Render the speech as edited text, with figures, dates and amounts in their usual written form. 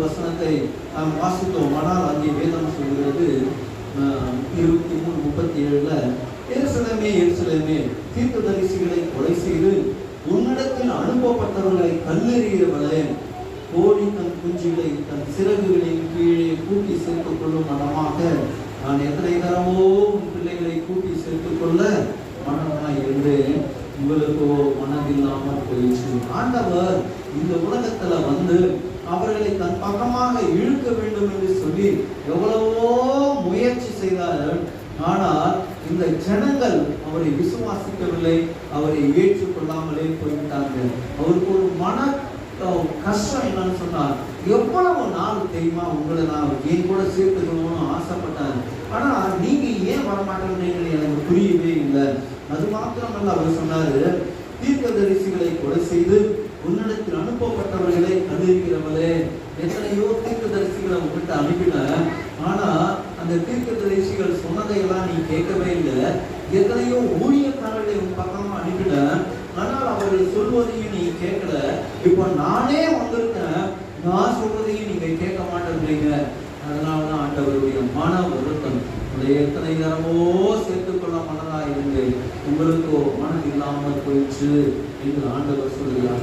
வசனத்தை நாம் வாசித்தோம். ஆனால் அங்கே வேதம் சொல்கிறது 23:37 எருசலேமே எருசலேமே, தீர்க்கதரிசிகளை கொலை செய்து உன்னிடத்தில் அனுப்பப்பட்டவர்களை கல்லெறிகிறவளே, கோழி தன் குஞ்சுகளை தன் சிறகுகளின் கீழே கூட்டி சேர்த்துக் கொள்ளும் மனமாக நான் எத்தனை தரமோ உன் பிள்ளைகளை கூட்டி சேர்த்துக் கொள்ள மனமாய் இருந்தேன், உங்களுக்கோ மனதில்லாமல் போயிடுச்சு. ஆண்டவர் இந்த உலகத்துல வந்து அவர்களை தன் பக்கமாக இழுக்க வேண்டும் என்று சொல்லி எவ்வளவோ முயற்சி செய்தார்கள். ஆனால் இந்த ஜனங்கள் அவரை விசுவாசிக்கவில்லை, அவரை ஏற்றுக்கொள்ளாமலே போய்விட்டார்கள். அவருக்கு ஒரு மன கஷ்டம் என்னன்னு சொன்னார், எவ்வளவு நாள் தெரியுமா உங்களை நான் ஏன் கூட சேர்த்துக்கணும்னு ஆசைப்பட்டேன், ஆனா நீங்க ஏன் வரமாட்டேன்னு எனக்கு புரியவே இல்லை. அது மாத்திரமல்ல, அவர் சொன்னாரு, தீர்க்கதரிசிகளை கொலை செய்து உன்னிடத்தில் அனுப்பப்பட்டவர்களை கல்லெறிகிறவளே, எத்தனையோ தீர்க்கதரிசிகளை உங்கள்கிட்ட அனுப்பின, ஆனா அந்த தீர்க்கதரிசிகள் சொன்னதையெல்லாம் நீ கேட்கவே இல்லை. எத்தனையோ ஊழியக்காரர்களை உன் பக்கமா அனுப்பின, ஆனால் அவர்கள் சொல்வதையும் நீ கேட்கல. இப்போ நானே வந்திருக்கேன், நான் சொல்வதையும் நீங்க கேட்க மாட்டேன்றீங்க. அதனாலதான் ஆண்டவருடைய மன வருத்தம். எத்தனை நேரமோ சேர்த்துக்கொள்ள மனதா இருந்து உங்களுக்கோ மனம் இல்லாமல் போயிடுச்சு என்று ஆண்டவர் சொல்லுகிறார்.